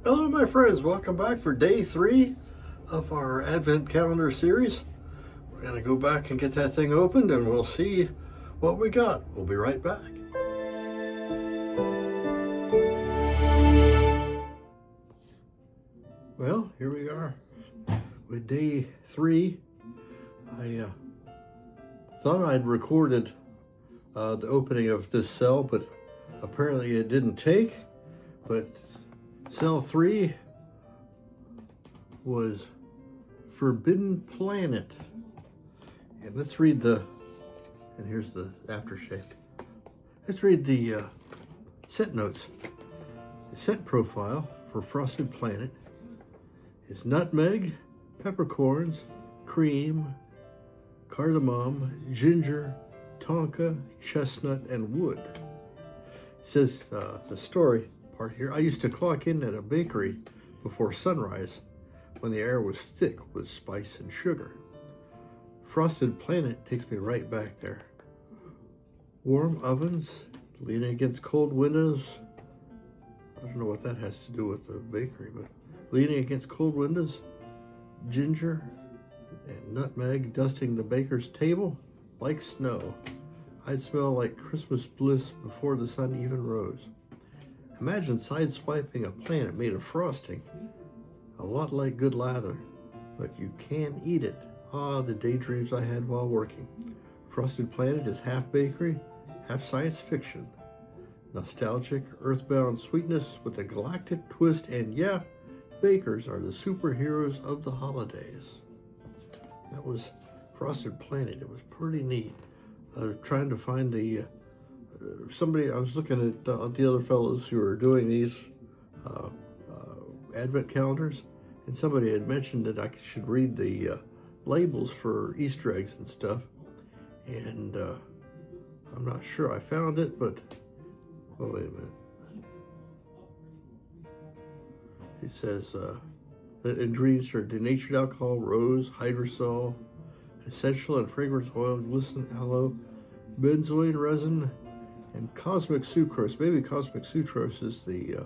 Hello, my friends. Welcome back for day 3 of our Advent calendar series. We're going to go back and get that thing opened and we'll see what we got. We'll be right back. Well, here we are with day 3. I thought I'd recorded the opening of this cell, but apparently it didn't take. But cell 3 was Forbidden Planet. And let's read and here's the aftershave. Let's read the scent notes. The scent profile for Frosted Planet is nutmeg, peppercorns, cream, cardamom, ginger, tonka, chestnut, and wood. It says the story part here. I used to clock in at a bakery before sunrise when the air was thick with spice and sugar. Frosted Planet takes me right back there. Warm ovens, leaning against cold windows. I don't know what that has to do with the bakery, but leaning against cold windows, ginger and nutmeg dusting the baker's table like snow. I'd smell like Christmas bliss before the sun even rose. Imagine sideswiping a planet made of frosting. A lot like good lather, but you can eat it. Ah, the daydreams I had while working. Frosted Planet is half bakery, half science fiction. Nostalgic, earthbound sweetness with a galactic twist, and yeah, bakers are the superheroes of the holidays. That was Frosted Planet. It was pretty neat. I was trying to find the I was looking at the other fellows who are doing these Advent calendars, and somebody had mentioned that I should read the labels for Easter eggs and stuff, and I'm not sure I found it, but oh, wait a minute. It says that ingredients are denatured alcohol, rose, hydrosol, essential and fragrance oil, glycerin, aloe, benzoin resin, and cosmic sucrose. Maybe cosmic sucrose is the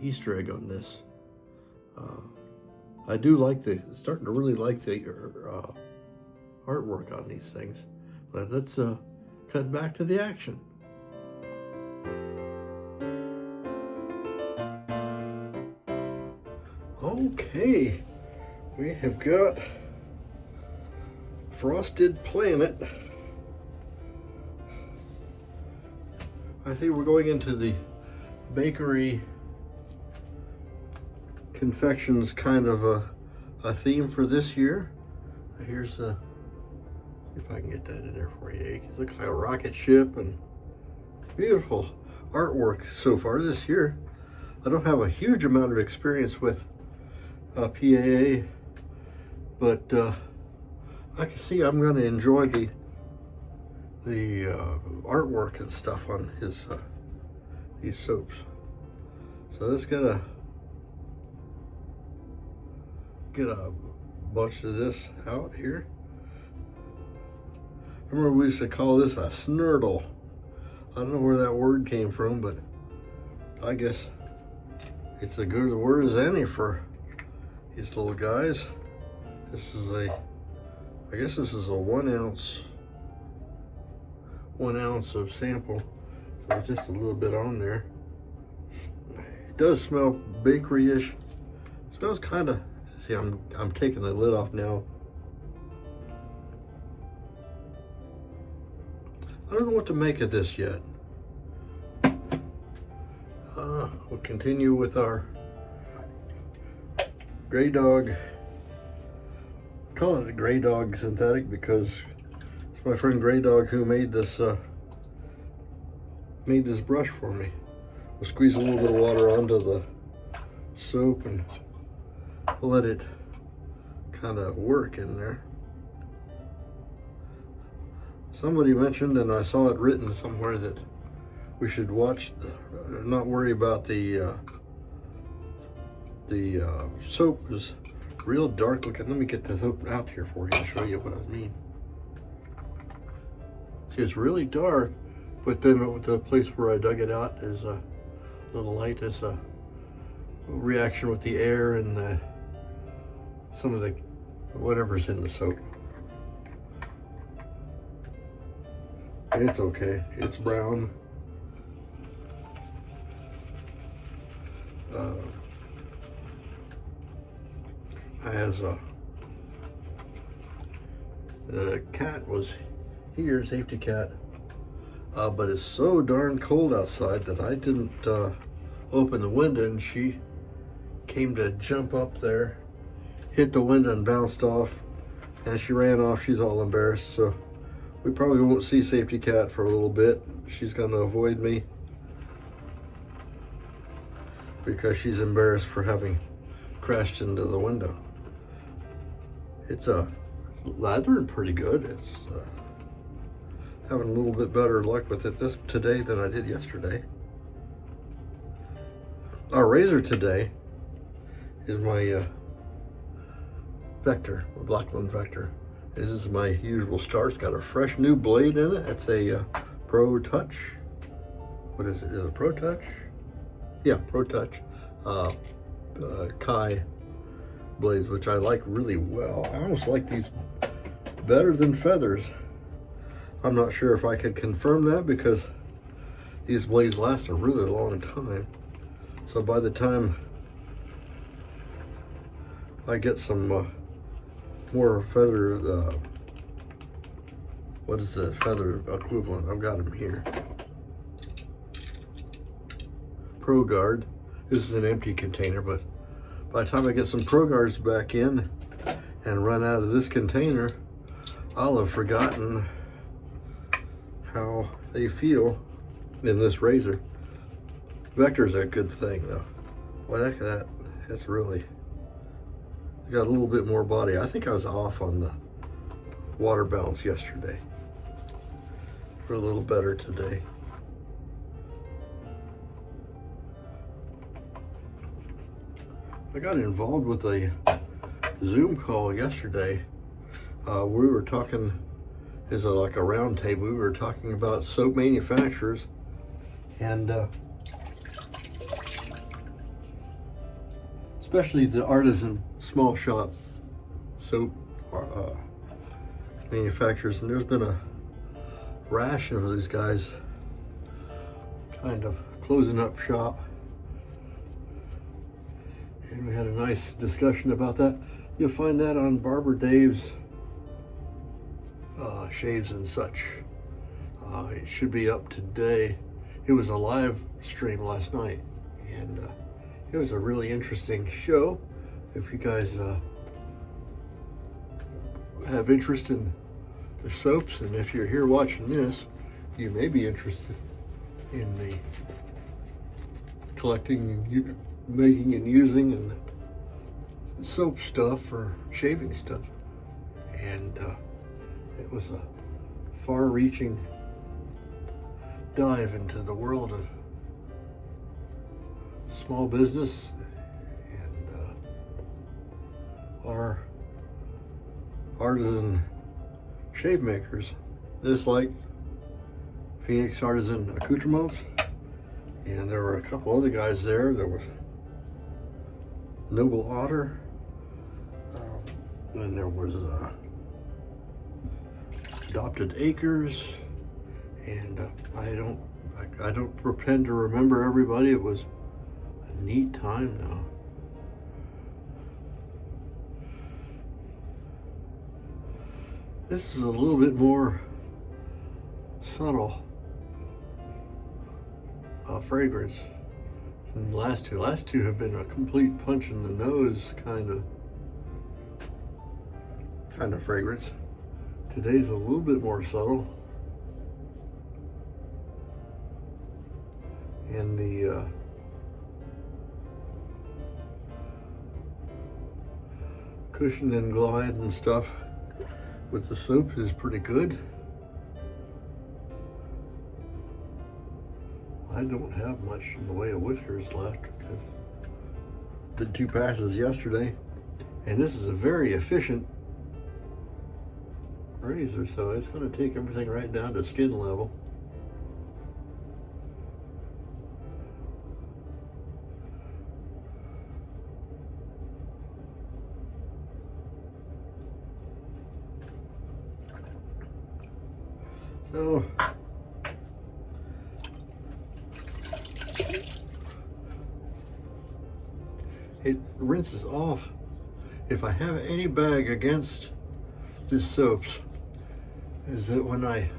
Easter egg on this. I do like starting to really like the artwork on these things. But let's cut back to the action. Okay, we have got Frosted Planet. I think we're going into the bakery confections kind of a theme for this year. Here's see if I can get that in there for you. It looks like a rocket ship and beautiful artwork so far this year. I don't have a huge amount of experience with PAA, but I can see I'm going to enjoy the artwork and stuff on his these soaps. So let's get a bunch of this out here. I remember we used to call this a snurtle. I don't know where that word came from, but I guess it's a good word as any for these little guys. This is I guess this is a 1 ounce of sample, so just a little bit on there. It does smell bakery-ish. It smells kind of. See, I'm taking the lid off now. I don't know what to make of this yet. We'll continue with our Grey Dog. Call it a Grey Dog synthetic because it's my friend Grey Dog who made this brush for me. We'll squeeze a little bit of water onto the soap and let it kind of work in there. Somebody mentioned, and I saw it written somewhere, that we should not worry about the soap is real dark looking. Let me get this out here for you and show you what I mean. See, it's really dark, but then the place where I dug it out is a little light. It's reaction with the air and some of the whatever's in the soap. It's okay. It's brown. The cat was here, safety cat, but it's so darn cold outside that I didn't open the window, and she came to jump up there, hit the window and bounced off, and she ran off. She's all embarrassed, so we probably won't see safety cat for a little bit. She's gonna avoid me because she's embarrassed for having crashed into the window. It's lathering pretty good. It's having a little bit better luck with it today than I did yesterday. Our razor today is my Vector, Blackland Vector. This is my usual star. It's got a fresh new blade in it. It's a Pro Touch. What is it? Is it Pro Touch? Yeah, Pro Touch. Kai blades, which I like really well. I almost like these better than feathers. I'm not sure if I could confirm that because these blades last a really long time. So by the time I get some more feather, what is the feather equivalent? I've got them here. Pro Guard. This is an empty container, but by the time I get some Pro Guards back in and run out of this container, I'll have forgotten how they feel in this razor. Vector's a good thing though. Boy, look at that. That's really got a little bit more body. I think I was off on the water balance yesterday. We're a little better today. I got involved with a Zoom call yesterday. We were talking, it's like a round table. We were talking about soap manufacturers and especially the artisan small shop soap manufacturers. And there's been a rash of these guys kind of closing up shop. And we had a nice discussion about that. You'll find that on Barber Dave's Shaves and Such. It should be up today. It was a live stream last night, and it was a really interesting show. If you guys have interest in the soaps, and if you're here watching this, you may be interested in the collecting, making and using and soap stuff or shaving stuff. And it was a far-reaching dive into the world of small business and our artisan shave makers, just like Phoenix Artisan Accoutrements. And there were a couple other guys there. There was Noble Otter, and there was Adopted Acres, and I don't pretend to remember everybody. It was a neat time though. This is a little bit more subtle fragrance than the last two. Last two have been a complete punch in the nose kind of fragrance. Today's a little bit more subtle. And the cushion and glide and stuff with the soap is pretty good. I don't have much in the way of whiskers left because did 2 passes yesterday, and this is a very efficient razor, so it's going to take everything right down to skin level. So it rinses off. If I have any bag against this soaps, is that when I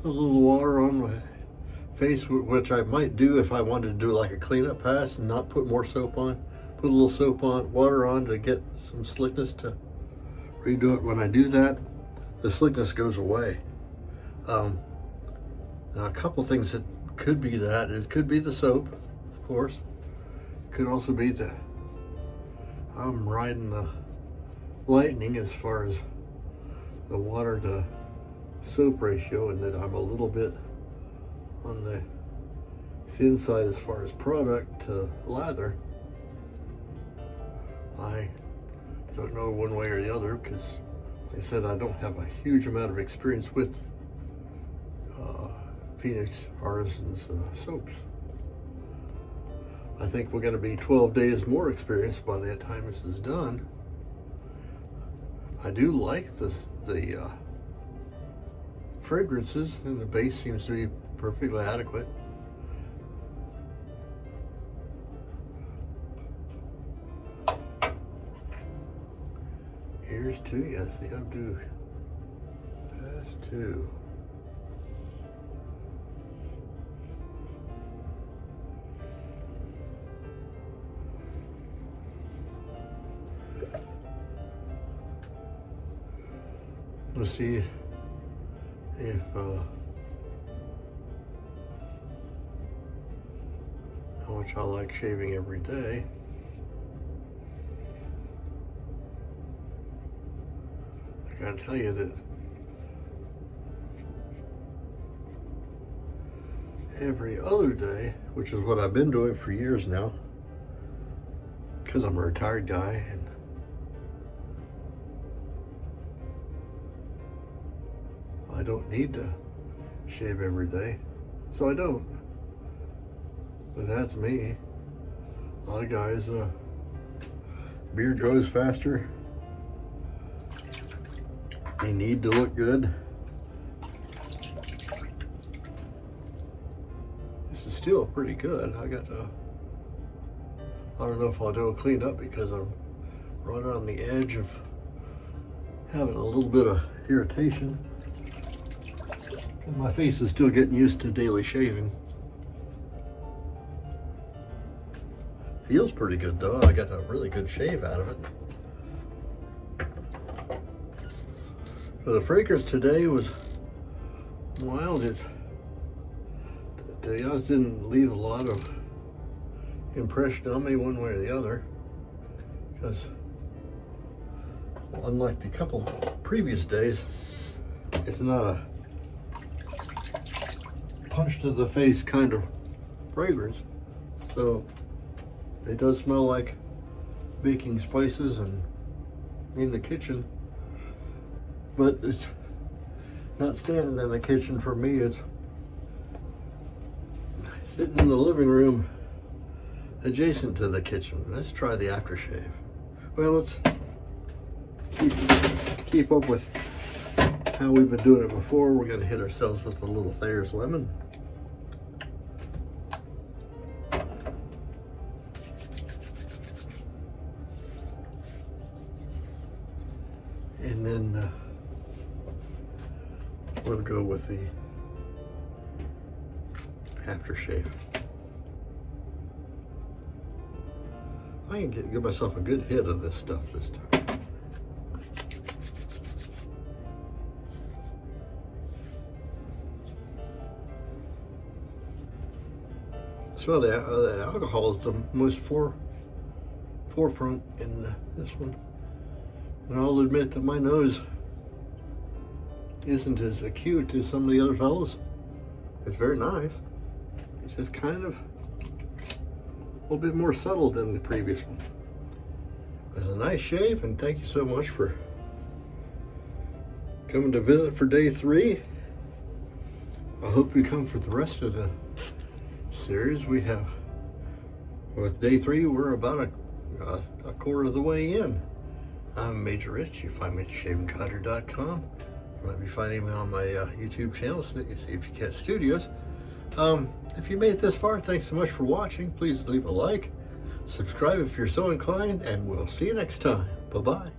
put a little water on my face, which I might do if I wanted to do like a cleanup pass and not put more soap on, put a little soap on, water on to get some slickness to redo it. When I do that, the slickness goes away. Now a couple things that could be that, it could be the soap, of course. It could also be that I'm riding the lightning as far as the water to soap ratio, and that I'm a little bit on the thin side as far as product to lather. I don't know one way or the other because, like I said, I don't have a huge amount of experience with Phoenix Artisan's soaps. I think we're going to be 12 days more experienced by the time this is done. I do like the fragrances, and the base seems to be perfectly adequate. Here's two, yes, the updo. Pass two. Let's see if how much I like shaving every day. I gotta tell you that every other day, which is what I've been doing for years now, because I'm a retired guy and I don't need to shave every day, so I don't. But that's me. A lot of guys, beard grows faster. They need to look good. This is still pretty good. I don't know if I'll do a cleanup because I'm right on the edge of having a little bit of irritation. My face is still getting used to daily shaving. Feels pretty good though. I got a really good shave out of it. So the fragrance today was wild. To be honest, didn't leave a lot of impression on me one way or the other, because unlike the couple previous days, it's not a punch to the face kind of fragrance. So it does smell like baking spices and in the kitchen, but it's not standing in the kitchen for me. It's sitting in the living room adjacent to the kitchen. Let's try the aftershave. Well, let's keep up with how we've been doing it before. We're going to hit ourselves with a little Thayer's lemon. And then we'll go with the aftershave. I can give myself a good hit of this stuff this time. Smell the alcohol is the most forefront in this one. And I'll admit that my nose isn't as acute as some of the other fellas. It's very nice. It's just kind of a little bit more subtle than the previous one. It was a nice shave, and thank you so much for coming to visit for day 3. I hope you come for the rest of the series. We have, with day 3, we're about a quarter of the way in. I'm Major Rich. You find me at shavingcutter.com. You might be finding me on my YouTube channel, Safety Cat Studios. If you made it this far, thanks so much for watching. Please leave a like, subscribe if you're so inclined, and we'll see you next time. Bye-bye.